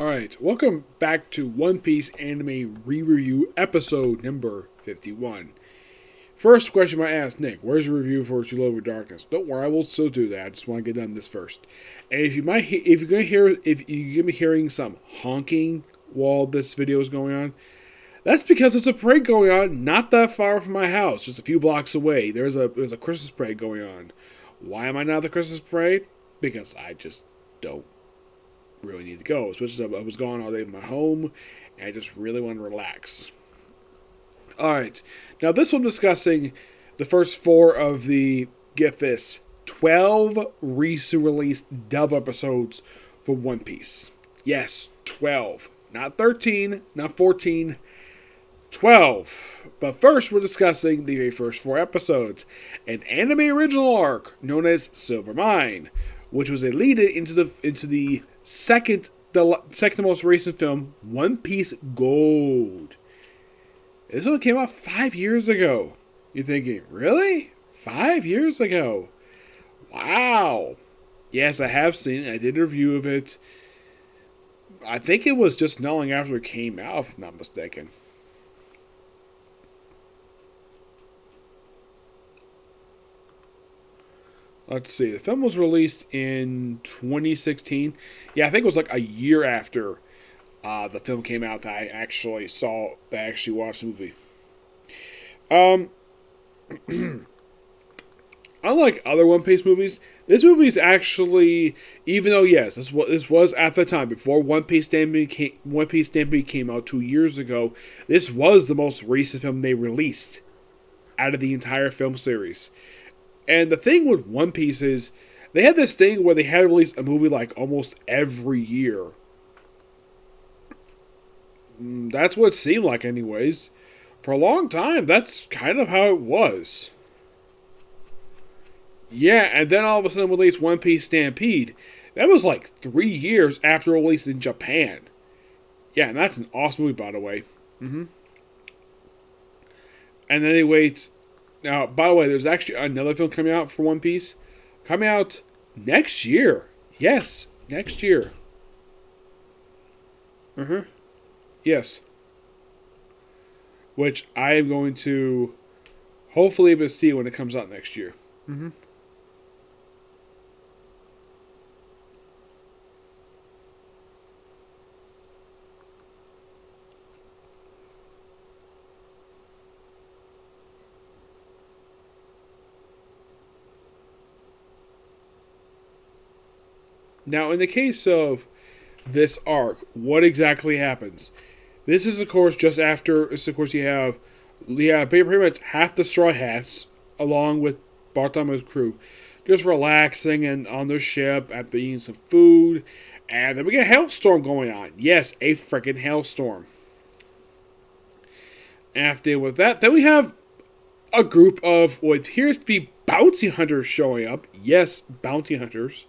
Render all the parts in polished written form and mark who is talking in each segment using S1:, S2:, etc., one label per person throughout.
S1: Alright, welcome back to One Piece Anime Re-Review episode number 51. First question I asked Nick, where's your review for To Love with Darkness? Don't worry, I will still do that. I just want to get done this first. And if you're gonna be hearing some honking while this video is going on, that's because there's a parade going on not that far from my house, just a few blocks away. There's a Christmas parade going on. Why am I not at the Christmas parade? Because I just don't really need to go, especially I was gone all day from my home, and I just really want to relax. Alright, now this one discussing the first 4 of the, get this, 12 recently released dub episodes for One Piece. Yes, 12. Not 13, not 14, 12. But first we're discussing the very first 4 episodes. An anime original arc known as Silver Mine, which was a lead-in into the second most recent film, One Piece Gold. This one came out 5 years ago. You're thinking, really? 5 years ago? Wow. Yes, I have seen it. I did a review of it. I think it was just not long after it came out, if I'm not mistaken. Let's see. The film was released in 2016. Yeah, I think it was like a year after the film came out that I actually watched the movie. Unlike other One Piece movies, this movie is actually, even though yes, this was at the time before One Piece Stampede came out 2 years ago. This was the most recent film they released out of the entire film series. And the thing with One Piece is, they had this thing where they had to release a movie like almost every year. That's what it seemed like anyways. For a long time, that's kind of how it was. Yeah, and then all of a sudden released One Piece Stampede. That was like 3 years after release in Japan. Yeah, and that's an awesome movie, by the way. And then they wait. Now, by the way, there's actually another film coming out for One Piece. Coming out next year. Yes, next year. Yes. Which I am going to hopefully be able to see when it comes out next year. Now, in the case of this arc, what exactly happens? This is, of course, just after. Of course, you have pretty much half the Straw Hats, along with Bartolomeo's crew, just relaxing and on their ship after eating some food, and then we get a hailstorm going on. Yes, a freaking hailstorm. After with that, then we have a group of what appears to be bounty hunters showing up. Yes, bounty hunters,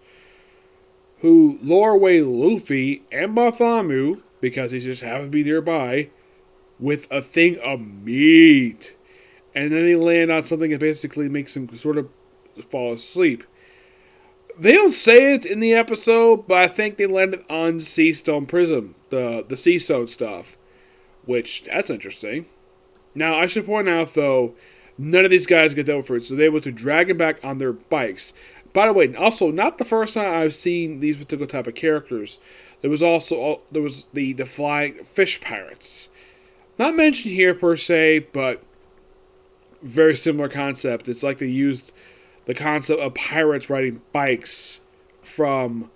S1: who lure away Luffy and Bartholomew, because he just happens to be nearby, with a thing of meat. And then they land on something that basically makes him sort of fall asleep. They don't say it in the episode, but I think they landed on Sea Stone Prism, the Sea Stone stuff. Which, that's interesting. Now, I should point out, though, none of these guys get over it, so they're able to drag him back on their bikes. By the way, also, not the first time I've seen these particular type of characters. There was the flying fish pirates. Not mentioned here per se, but very similar concept. It's like they used the concept of pirates riding bikes from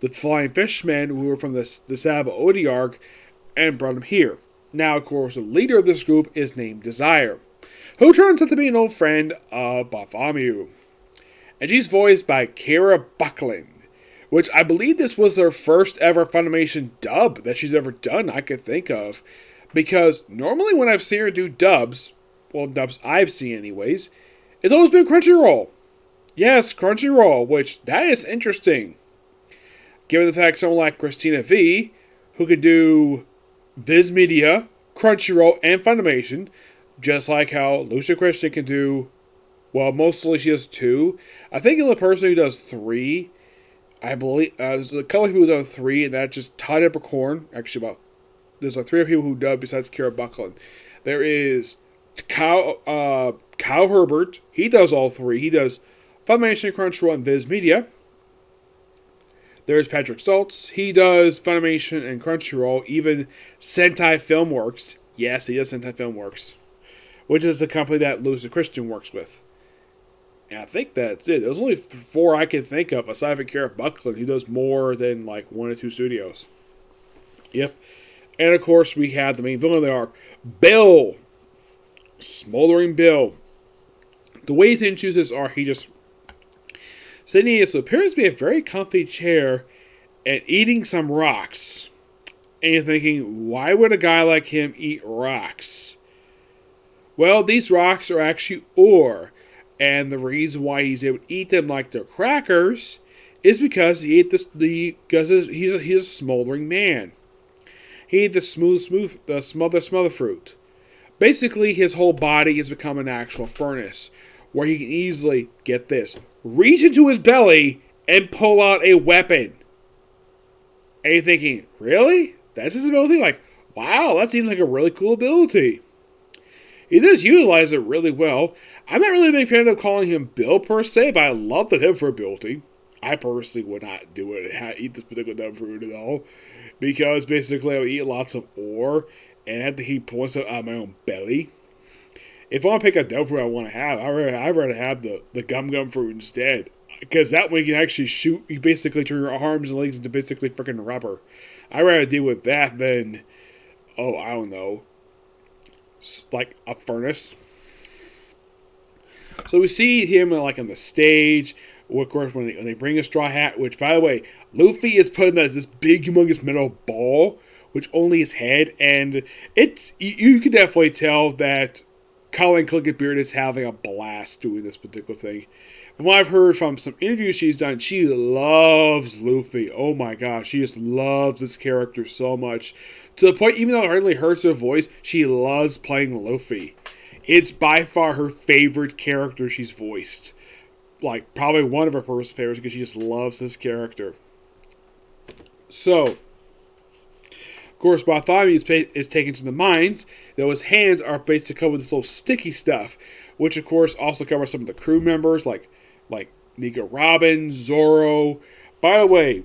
S1: the flying fishmen who were from the Saba Odi arc and brought them here. Now, of course, the leader of this group is named Desire, who turns out to be an old friend of Bartholomew. And she's voiced by Kara Buckland, which I believe this was their first ever Funimation dub that she's ever done I could think of. Because normally when I've seen her do dubs, well, dubs I've seen anyways, it's always been Crunchyroll. Yes, Crunchyroll, which that is interesting. Given the fact someone like Christina V, who could do Viz Media, Crunchyroll, and Funimation, just like how Lucia Christian can do, well, mostly she does 2. I think the person who does 3 I believe there's a couple of people who done 3, and that's just Todd Eppercorn. Actually, there's like 3 people who done besides Kara Buckland. There is Kyle Herbert. He does all 3. He does Funimation, Crunchyroll, and Viz Media. There's Patrick Stoltz. He does Funimation and Crunchyroll, even Sentai Filmworks. Yes, he does Sentai Filmworks, which is the company that Lucy Christian works with. And I think that's it. There's only 4 I can think of, aside from Kara Buckland, who does more than like 1 or 2 studios. Yep. And of course, we have the main villain of the arc, Bill. Smoldering Bill. The way he's introduced this arc, he just sitting in what appears to be a very comfy chair and eating some rocks. And you're thinking, why would a guy like him eat rocks? Well, these rocks are actually ore. And the reason why he's able to eat them like they're crackers is because he ate because he's a smoldering man. He ate the smother fruit. Basically, his whole body has become an actual furnace, where he can easily, get this, reach into his belly and pull out a weapon. And you're thinking, really? That's his ability? Like, wow, that seems like a really cool ability. He does utilize it really well. I'm not really a big fan of calling him Bill per se, but I love him for ability. I personally would not do it, eat this particular dumb fruit at all, because basically I would eat lots of ore and have to keep pulling stuff out of my own belly. If I want to pick a dumb fruit I want to have, I'd rather have the gum fruit instead, because that way you can actually shoot. You basically turn your arms and legs into basically freaking rubber. I'd rather deal with that than, I don't know, like a furnace. So we see him like on the stage. Of course, when they bring a straw hat, which by the way, Luffy is put in this big, humongous metal ball, which only his head, and it's you can definitely tell that Colin Beard is having a blast doing this particular thing. From what I've heard from some interviews she's done, she loves Luffy. Oh my gosh, she just loves this character so much. To the point, even though it hardly hurts her voice, she loves playing Luffy. It's by far her favorite character she's voiced. Like, probably one of her first favorites, because she just loves this character. So, of course, Bartholomew is taken to the mines, though his hands are basically covered with this little sticky stuff, which, of course, also covers some of the crew members, like Nika Robin, Zoro. By the way,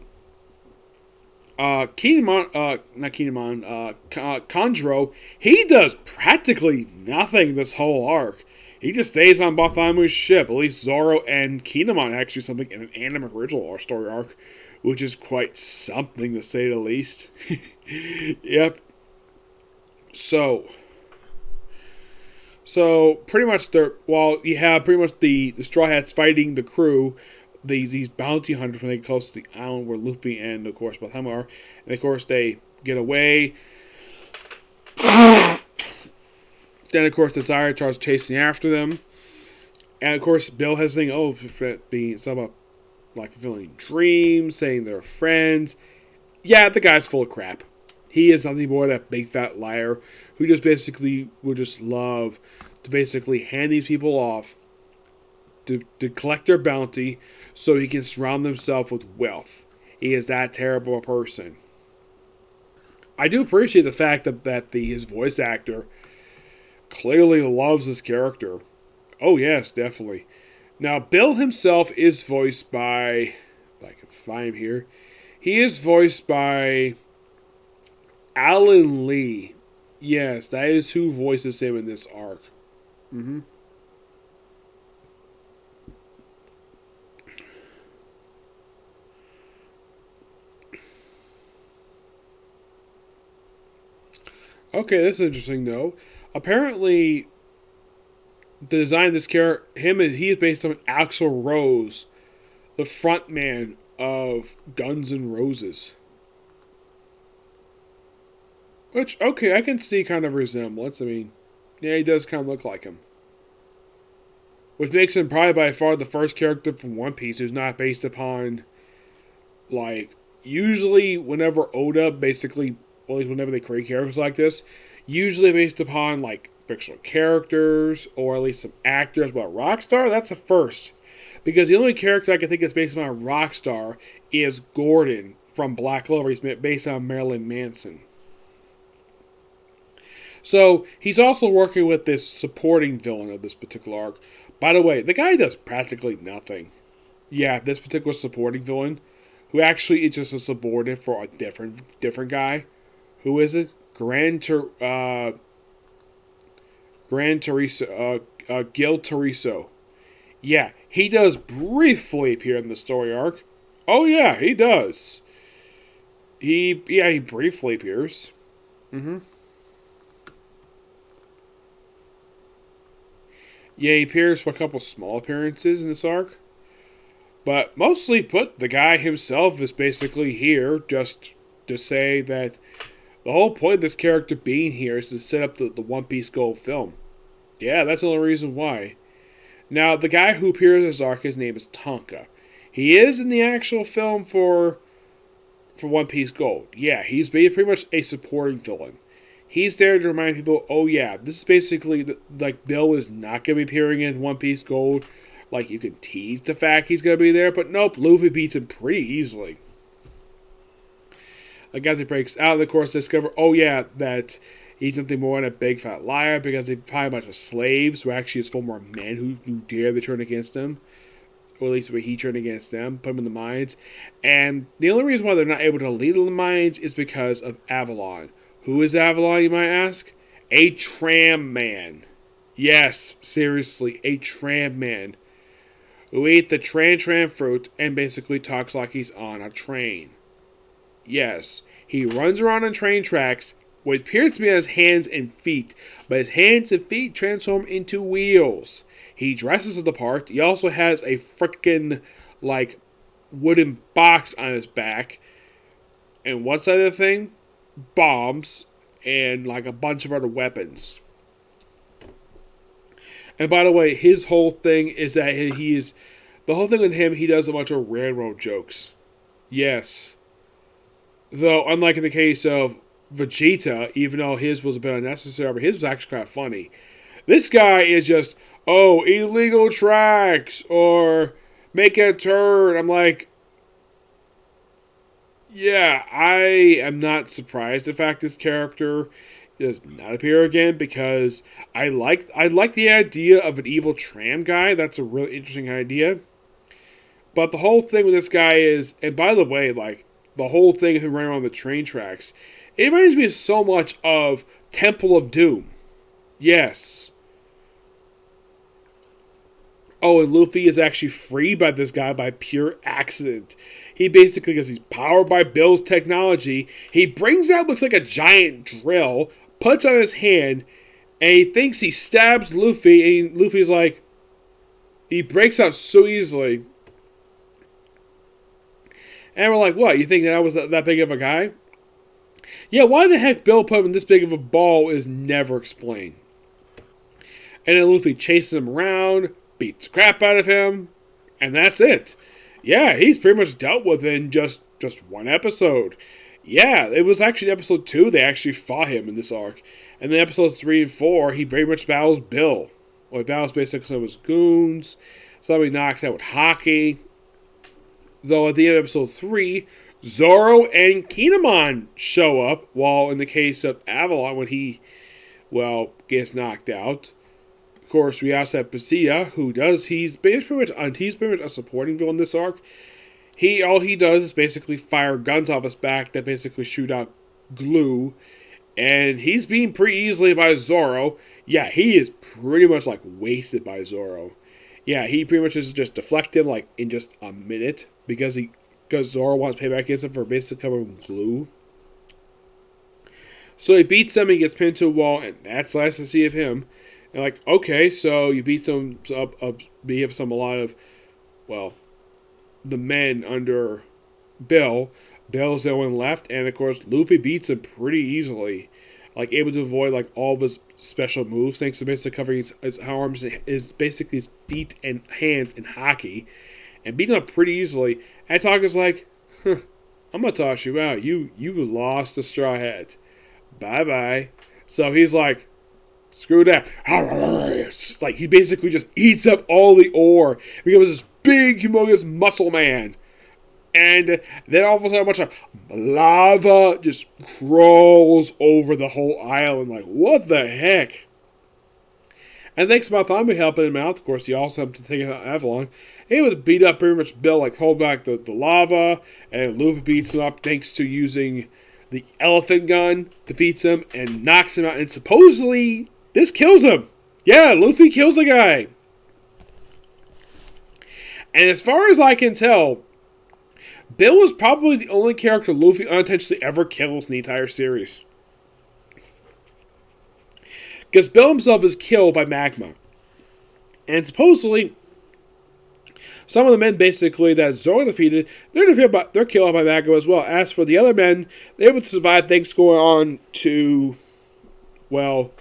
S1: Kanjuro, he does practically nothing this whole arc. He just stays on Bartholomew's ship. At least Zoro and Kinemon actually something in an anime original or story arc, which is quite something to say the least. Yep. So pretty much you have pretty much the Straw Hats fighting the crew, these bounty hunters when they get close to the island where Luffy and of course Bartholomew are, and of course they get away. Then, of course, Desire starts chasing after them. And, of course, Bill has this thing, being some like fulfilling dreams, saying they're friends. Yeah, the guy's full of crap. He is nothing more than a big fat liar who just basically would just love to basically hand these people off to collect their bounty so he can surround himself with wealth. He is that terrible a person. I do appreciate the fact that his voice actor clearly loves this character. Oh yes, definitely. Now, Bill himself is voiced by, if I can find him here, he is voiced by Alan Lee. Yes, that is who voices him in this arc. Okay, this is interesting though. Apparently, the design of this character, he is based on Axl Rose, the frontman of Guns N' Roses. Which, okay, I can see kind of resemblance. I mean, yeah, he does kind of look like him. Which makes him probably by far the first character from One Piece who's not based upon, like, usually whenever Oda basically, well, at least whenever they create characters like this, usually based upon, like, fictional characters, or at least some actors. But Rockstar, that's a first. Because the only character I can think is based on a rock star is Gordon from Black Clover. He's based on Marilyn Manson. So he's also working with this supporting villain of this particular arc. By the way, the guy does practically nothing. Yeah, this particular supporting villain, who actually is just a subordinate for a different guy. Who is it? Gran Teresa, Gil Teresa. Yeah, he does briefly appear in the story arc. Oh yeah, he does. He briefly appears. Mm-hmm. Yeah, he appears for a couple small appearances in this arc. But mostly put, the guy himself is basically here just to say that the whole point of this character being here is to set up the One Piece Gold film. Yeah, that's the only reason why. Now, the guy who appears in this arc, his name is Tonka. He is in the actual film for One Piece Gold. Yeah, he's pretty much a supporting villain. He's there to remind people, oh yeah, this is basically, like, Bill is not going to be appearing in One Piece Gold. Like, you can tease the fact he's going to be there, but nope, Luffy beats him pretty easily. The guy that breaks out, and of course, discover, oh yeah, that he's nothing more than a big fat liar because they find a bunch of slaves who actually is full more men who dare to turn against him. Or at least where he turned against them, put them in the mines. And the only reason why they're not able to lead in the mines is because of Avalon. Who is Avalon, you might ask? A tram man. Yes, seriously, a tram man. Who ate the tran fruit and basically talks like he's on a train. Yes, he runs around on train tracks, what appears to be on his hands and feet, but his hands and feet transform into wheels. He dresses the part. He also has a freaking, like, wooden box on his back. And what's the other thing? Bombs and, like, a bunch of other weapons. And by the way, his whole thing is that the whole thing with him, he does a bunch of railroad jokes. Yes. Though, unlike in the case of Vegeta, even though his was a bit unnecessary, but his was actually kind of funny. This guy is just, oh, illegal tracks, or make a turn. I'm like, yeah, I am not surprised the fact this character does not appear again, because I like the idea of an evil tram guy. That's a really interesting idea. But the whole thing with this guy is, and by the way, like, the whole thing of him running on the train tracks, it reminds me so much of Temple of Doom. Yes. Oh, and Luffy is actually freed by this guy by pure accident. He basically, because he's powered by Bill's technology, he brings out, looks like a giant drill, puts on his hand, and he thinks he stabs Luffy, and Luffy's like, he breaks out so easily. And we're like, what, you think that I was that big of a guy? Yeah, why the heck Bill put him in this big of a ball is never explained. And then Luffy chases him around, beats the crap out of him, and that's it. Yeah, he's pretty much dealt with in just one episode. Yeah, it was actually episode 2 they actually fought him in this arc. And then episodes 3 and 4, he pretty much battles Bill. Well, he battles basically some of his goons. Somebody knocks out with hockey. Though at the end of episode 3, Zoro and Kinemon show up, while in the case of Avalon, when he, well, gets knocked out. Of course, we also have Pasilla, he's pretty much a supporting villain in this arc. All he does is basically fire guns off his back that basically shoot out glue, and he's being pretty easily by Zoro. Yeah, he is pretty much like wasted by Zoro. Yeah, he pretty much just deflect him like in just a minute because Zoro wants to pay back against him for basically covering glue. So he beats him, he gets pinned to a wall, and that's the last to see of him. And like, okay, so you beat a lot of, well, the men under Bill. Bill's the one left, and of course Luffy beats him pretty easily, like able to avoid like all of his special moves thanks to basically covering his arms, basically his feet and hands in hockey, and beat him up pretty easily. And Tonka's like, I'm gonna toss you out. You lost the Straw Hat. Bye bye. So he's like, screw that. Like, he basically just eats up all the ore. Becomes this big, humongous muscle man. And then all of a sudden, a bunch of lava just crawls over the whole island. Like, what the heck? And thanks to Bartholomew helping him out, of course, he also helped to take out Avalon. He would beat up pretty much Bill, like hold back the lava, and Luffy beats him up thanks to using the elephant gun, defeats him, and knocks him out. And supposedly, this kills him. Yeah, Luffy kills a guy. And as far as I can tell, Bill is probably the only character Luffy unintentionally ever kills in the entire series. Because Bill himself is killed by magma. And supposedly, some of the men basically that Zoro defeated, they're killed by magma as well. As for the other men, they were able to survive thanks going on to, well,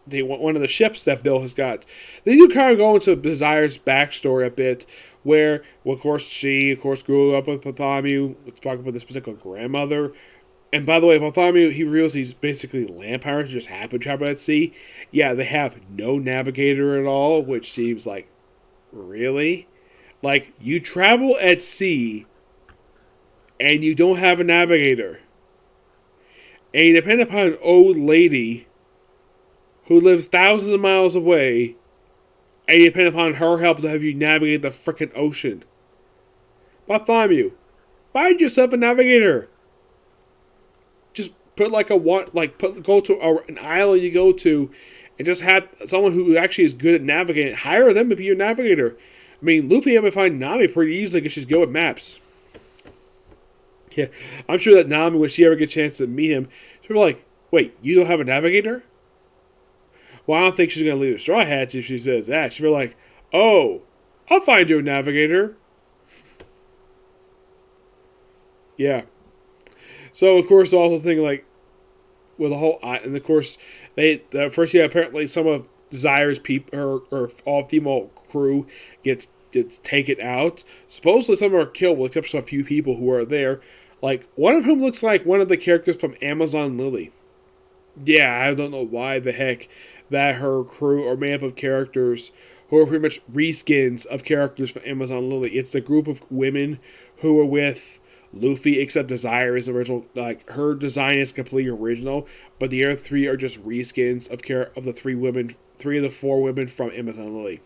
S1: one of the ships that Bill has got. They do kind of go into Desire's backstory a bit, where, well, of course, she, grew up with Bartholomew, talking about this particular grandmother. And by the way, Bartholomew, he realizes he's basically land pirates, just happen to travel at sea. Yeah, they have no navigator at all, which seems like, really? Like, you travel at sea, and you don't have a navigator. And you depend upon an old lady who lives thousands of miles away, and you depend upon her help to have you navigate the frickin' ocean. Bartholomew, find yourself a navigator. Just put go to an island you go to, and just have someone who actually is good at navigating. Hire them to be your navigator. I mean, Luffy had to find Nami pretty easily because she's good with maps. Yeah, I'm sure that Nami, when she ever gets a chance to meet him, she'll be like, "Wait, you don't have a navigator?" Well, I don't think she's going to leave the Straw Hats if she says that. She'll be like, "Oh, I'll find you a navigator." Yeah. So, of course, also thinking, like, with the whole... And, of course, first, apparently some of Desire's people, her all-female crew gets taken out. Supposedly some of them are killed, except for a few people who are there. Like, one of whom looks like one of the characters from Amazon Lily. Yeah, I don't know why the heck that her crew are made up of characters who are pretty much reskins of characters from Amazon Lily. It's a group of women who are with Luffy, except Desire is original. Like, her design is completely original, but the other three are just reskins of the three of the four women from Amazon Lily.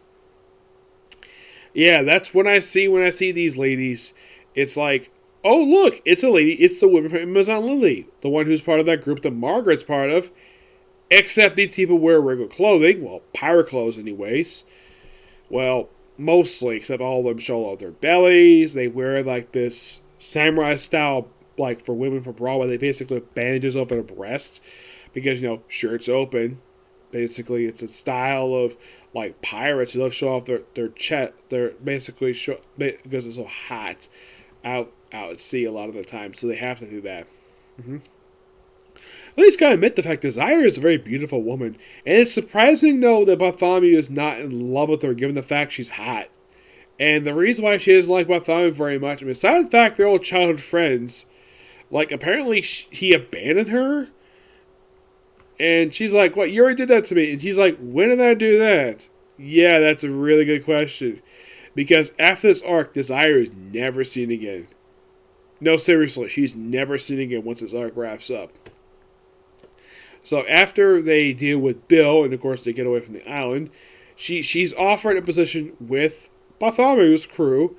S1: Yeah, that's when I see these ladies, it's like, oh look, it's a lady, it's the woman from Amazon Lily, the one who's part of that group that Margaret's part of. Except these people wear regular clothing, well, pirate clothes anyways. Well, mostly, except all of them show out their bellies. They wear like this samurai style, like for women from Broadway, they basically have bandages over their breast because, shirts open. Basically, it's a style of like pirates who love to show off their chest. They're basically because it's so hot out at sea a lot of the time, so they have to do that. Mm-hmm. At least gotta admit the fact Desire is a very beautiful woman, and it's surprising though that Bartholomew is not in love with her, given the fact she's hot. And the reason why she doesn't like Bartholomew very much, I mean, besides the fact they're old childhood friends, like apparently he abandoned her, and she's like, "What? You already did that to me?" And he's like, "When did I do that?" Yeah, that's a really good question, because after this arc, Desire is never seen again. No, seriously, she's never seen again once this arc wraps up. So after they deal with Bill, and of course they get away from the island, she's offered a position with Bartholomew's crew.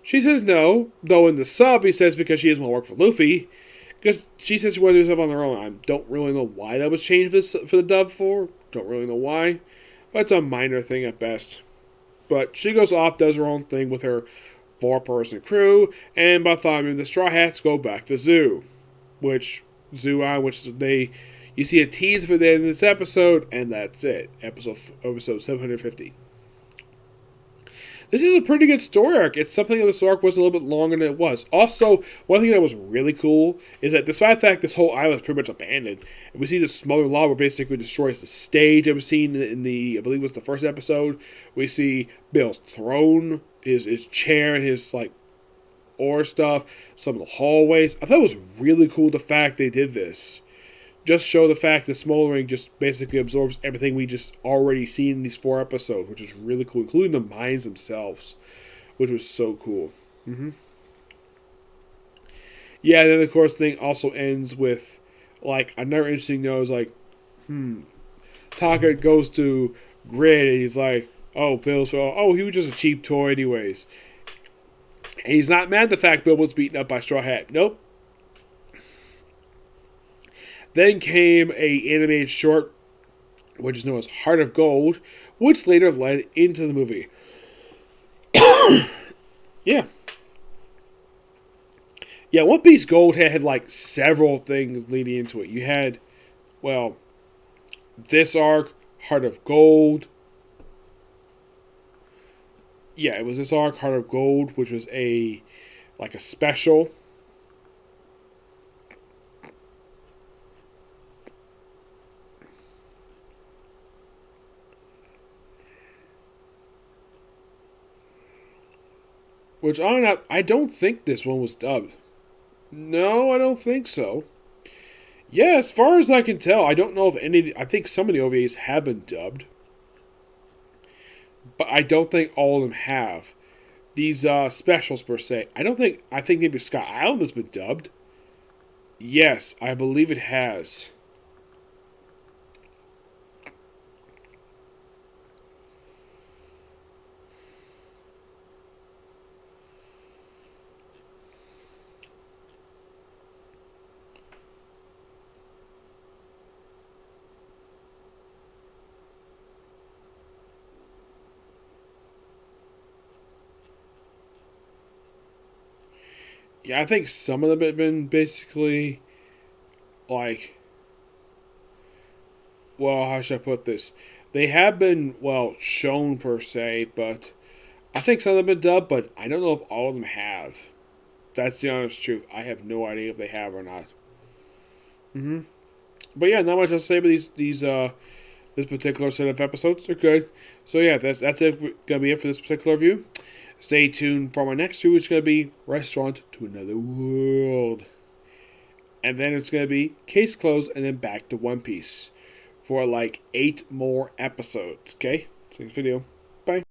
S1: She says no, though in the sub he says because she doesn't want to work for Luffy. Because she says she wants to do something on her own. I don't really know why that was changed for the dub for. Don't really know why. But it's a minor thing at best. But she goes off, does her own thing with her 4-person crew, and Bartholomew and the Straw Hats go back to Zoo. Which you see a tease for the end of this episode, and that's it. Episode 750. This is a pretty good story arc. It's something that this arc was a little bit longer than it was. Also, one thing that was really cool is that despite the fact this whole island is pretty much abandoned, and we see the smothered lava basically destroys the stage that was seen in the, I believe it was the first episode. We see Bill's throne, his chair, and his like ore stuff, some of the hallways. I thought it was really cool the fact they did this. just show the fact that smoldering just basically absorbs everything we just already seen in these 4 episodes, which is really cool, including the mines themselves, which was so cool. hmm Yeah, and then of course the thing also ends with like another interesting note is like, Tonka goes to Grid and he's like, oh, he was just a cheap toy anyways. And he's not mad at the fact Bill was beaten up by Straw Hat. Nope. Then came a animated short, which is known as Heart of Gold, which later led into the movie. Yeah. Yeah, One Piece Gold had like several things leading into it. You had, well, this arc, Heart of Gold. Yeah, it was this arc, Heart of Gold, which was a special. Which I don't think this one was dubbed. No, I don't think so. Yeah, as far as I can tell, I don't know if any. I think some of the OVAs have been dubbed, but I don't think all of them have these specials per se. I don't think. I think maybe Sky Island has been dubbed. Yes, I believe it has. Yeah, I think some of them have been basically like, well, how should I put this? They have been, well, shown per se, but I think some of them have been dubbed, but I don't know if all of them have. That's the honest truth. I have no idea if they have or not. hmm But yeah, not much else to say about these this particular set of episodes. They're good. So yeah, that's it. Gonna be it for this particular review. Stay tuned for my next review, which is gonna be Restaurant to Another World, and then it's gonna be Case Closed, and then back to One Piece for like 8 more episodes. Okay, see you next video.